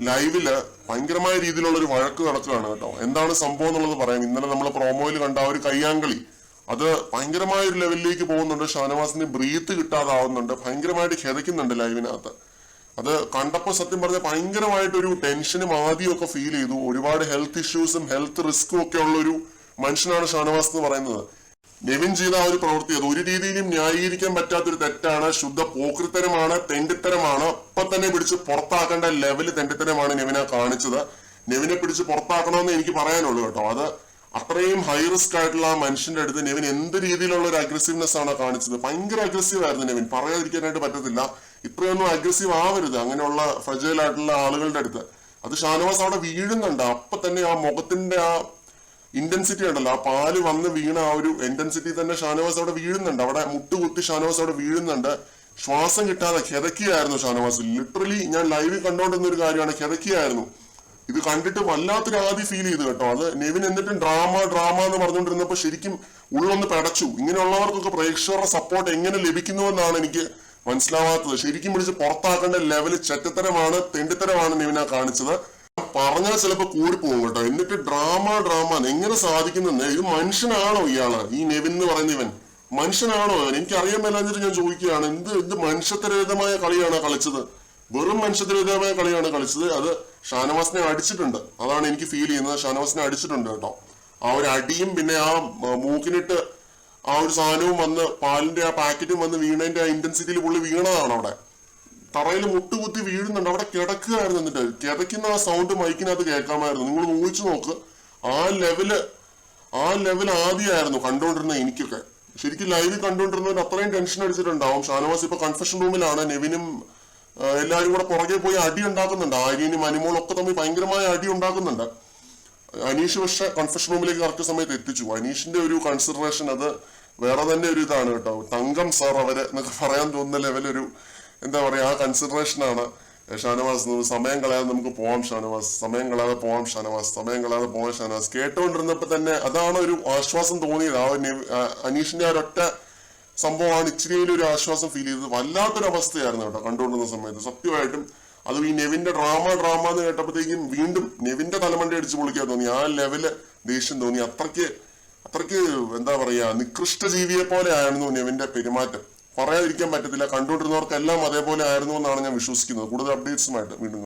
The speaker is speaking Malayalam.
ലൈവില് ഭയങ്കരമായ രീതിയിലുള്ള ഒരു വഴക്ക് നടക്കുകയാണ് കേട്ടോ. എന്താണ് സംഭവം എന്നുള്ളത് പറയാം. ഇന്നലെ നമ്മൾ പ്രോമോയിൽ കണ്ട ആ ഒരു കയ്യാങ്കളി അത് ഭയങ്കരമായ ഒരു ലെവലിലേക്ക് പോകുന്നുണ്ട്. ഷാനവാസിന് ബ്രീത്ത് കിട്ടാതാവുന്നുണ്ട്, ഭയങ്കരമായിട്ട് ഖേദിക്കുന്നുണ്ട് ലൈവിനകത്ത്. അത് കണ്ടപ്പോൾ സത്യം പറഞ്ഞ ഭയങ്കരമായിട്ടൊരു ടെൻഷനും ആദ്യമൊക്കെ ഫീൽ ചെയ്തു. ഒരുപാട് ഹെൽത്ത് ഇഷ്യൂസും ഹെൽത്ത് റിസ്കും ഒക്കെ ഉള്ള ഒരു മനുഷ്യനാണ് ഷാനവാസ് എന്ന് പറയുന്നത്. നെവിൻ ചെയ്ത ആ ഒരു പ്രവൃത്തി അത് ഒരു രീതിയിലും ന്യായീകരിക്കാൻ പറ്റാത്തൊരു തെറ്റാണ്, ശുദ്ധ പോക്രിത്തരമാണ്, തെണ്ടിത്തരമാണ്. അപ്പൊ തന്നെ പിടിച്ച് പുറത്താക്കേണ്ട ലെവല് തെണ്ടിത്തരമാണ് നെവിനെ കാണിച്ചത്. നെവിനെ പിടിച്ച് പുറത്താക്കണമെന്ന് എനിക്ക് പറയാനുള്ളൂ കേട്ടോ. അത് അത്രയും ഹൈ റിസ്ക് ആയിട്ടുള്ള ആ മനുഷ്യന്റെ അടുത്ത് നെവിൻ എന്ത് രീതിയിലുള്ള ഒരു അഗ്രസീവ്നെസ് ആണ് കാണിച്ചത്. ഭയങ്കര അഗ്രസീവ് ആയിരുന്നു നെവിൻ, പറയാതിരിക്കാനായിട്ട് പറ്റത്തില്ല. ഇത്രയൊന്നും അഗ്രസീവ് ആവരുത് അങ്ങനെയുള്ള ഫ്രജൈൽ ആയിട്ടുള്ള ആളുകളുടെ അടുത്ത്. അത് ഷാനവാസ് അവിടെ വീഴുന്നുണ്ട്. അപ്പൊ തന്നെ ആ മുഖത്തിന്റെ ആ ഇന്റൻസിറ്റി ഉണ്ടല്ലോ, ആ പാല് വന്ന് വീണ ആ ഒരു ഇന്റൻസിറ്റി തന്നെ ഷാനവാസ് അവിടെ വീഴുന്നുണ്ട്. അവിടെ മുട്ടുകുത്തി ഷാനവാസ് അവിടെ വീഴുന്നുണ്ട്. ശ്വാസം കിട്ടാതെ കിതക്കുകയായിരുന്നു ഷാനവാസ്. ലിറ്ററലി ഞാൻ ലൈവിൽ കണ്ടോണ്ടിരുന്ന ഒരു കാര്യമാണ്, കിതക്കുകയായിരുന്നു. ഇത് കണ്ടിട്ട് വല്ലാത്തൊരു ആദ്യം ഫീൽ ചെയ്തു കേട്ടോ. അത് നെവിൻ എന്നിട്ടും ഡ്രാമ എന്ന് പറഞ്ഞുകൊണ്ടിരുന്നപ്പോ ശരിക്കും ഉള്ളൊന്ന് പടച്ചു. ഇങ്ങനെയുള്ളവർക്കൊക്കെ പ്രേക്ഷകരുടെ സപ്പോർട്ട് എങ്ങനെ ലഭിക്കുന്നുവെന്നാണ് എനിക്ക് മനസ്സിലാവാത്തത്. ശരിക്കും പിടിച്ച് പുറത്താക്കേണ്ട ലെവല് ചെറ്റത്തരമാണ്, തെണ്ടിത്തരമാണ് നെവിന കാണിച്ചത്. പറഞ്ഞാൽ ചിലപ്പോ കൂടിപ്പോകും കേട്ടോ. എന്നിട്ട് ഡ്രാമ എങ്ങനെ സാധിക്കുന്നെന്ന്. ഇത് മനുഷ്യനാണോ ഇയാള്, ഈ നെവിൻ എന്ന് പറയുന്ന ഇവൻ മനുഷ്യനാണോ? എനിക്ക് അറിയാൻ മേലാഞ്ഞിട്ട് ഞാൻ ചോദിക്കുകയാണ്. എന്ത് മനുഷ്യത്വരഹിതമായ കളിയാണ് കളിച്ചത്. വെറും മനുഷ്യത്വരഹിതമായ കളിയാണ് കളിച്ചത്. അത് ഷാനവാസിനെ അടിച്ചിട്ടുണ്ട്, അതാണ് എനിക്ക് ഫീൽ ചെയ്യുന്നത്. ഷാനവാസിനെ അടിച്ചിട്ടുണ്ട് കേട്ടോ. ആ ഒരു അടിയും പിന്നെ ആ മൂക്കിനിട്ട് ആ ഒരു സാധനവും വന്ന് പാലിന്റെ ആ പാക്കറ്റും വന്ന് വീണതിന്റെ ആ ഇന്റൻസിറ്റിയിൽ പുള്ളി വീണതാണ്. അവിടെ തറയിൽ മുട്ടുകുത്തി വീഴുന്നുണ്ട്. അവിടെ കിടക്കുകയായിരുന്നു. എന്നിട്ട് കിതയ്ക്കുന്ന ആ സൗണ്ട് മൈക്കിനകത്ത് കേൾക്കാമായിരുന്നു. നിങ്ങൾ ഊഹിച്ചു നോക്ക്. ആ ലെവല് ആദ്യമായിരുന്നു കണ്ടുകൊണ്ടിരുന്ന എനിക്കൊക്കെ. ശരിക്കും ലൈവിൽ കണ്ടുകൊണ്ടിരുന്നവർ അത്രയും ടെൻഷൻ അടിച്ചിട്ടുണ്ടാവും. ഷാനവാസ് ഇപ്പൊ കൺഫെഷൻ റൂമിലാണ്. നെവിനും എല്ലാവരും കൂടെ പുറകെ പോയി അടി ഉണ്ടാക്കുന്നുണ്ട്. ആര്യനും അനിമോളും ഒക്കെ തമ്മിൽ ഭയങ്കരമായ അടി ഉണ്ടാക്കുന്നുണ്ട്. അനീഷ് പക്ഷെ കൺഫെഷൻ റൂമിലേക്ക് കറക്റ്റ് സമയത്ത് എത്തിച്ചു. അനീഷിന്റെ ഒരു കൺസിഡറേഷൻ അത് വേറെ തന്നെ ഒരു ഇതാണ് കേട്ടോ. തങ്കം സാർ അവരെ എന്നൊക്കെ പറയാൻ തോന്നുന്ന ലെവലൊരു എന്താ പറയാ, ആ കൺസിഡറേഷനാണ് ഷാനവാസ്. സമയം കളയാതെ നമുക്ക് പോവാം ഷാനവാസ്, സമയം കളയാതെ പോവാം ഷാനവാസ്, സമയം കളയാതെ പോവാം ഷാനവാസ്. കേട്ടോണ്ടിരുന്നപ്പോ തന്നെ അതാണ് ഒരു ആശ്വാസം തോന്നിയത്. ആ അനീഷിന്റെ ആ ഒരൊറ്റ സംഭവമാണ് ഇച്ചിരിയിലും ഒരു ആശ്വാസം ഫീൽ ചെയ്തത്. വല്ലാത്തൊരു അവസ്ഥയായിരുന്നു കേട്ടോ കണ്ടുകൊണ്ടിരുന്ന സമയത്ത് സത്യമായിട്ടും. അത് ഈ നെവിന്റെ ഡ്രാമ എന്ന് കേട്ടപ്പോഴത്തേക്കും വീണ്ടും നെവിന്റെ തലമണ്ടി അടിച്ചു പൊളിക്കാൻ തോന്നി. ആ ലെവല് ദേഷ്യം തോന്നി. അത്രയ്ക്ക് എന്താ പറയാ, നികൃഷ്ട ജീവിയെ പോലെ ആയിരുന്നു നെവിന്റെ പെരുമാറ്റം. പറയാതിരിക്കാൻ പറ്റത്തില്ല. കണ്ടുകൊണ്ടിരുന്നവർക്കെല്ലാം അതേപോലെ ആയിരുന്നു എന്നാണ് ഞാൻ വിശ്വസിക്കുന്നത്. കൂടുതൽ അപ്ഡേറ്റ്സുമായിട്ട് വീണ്ടും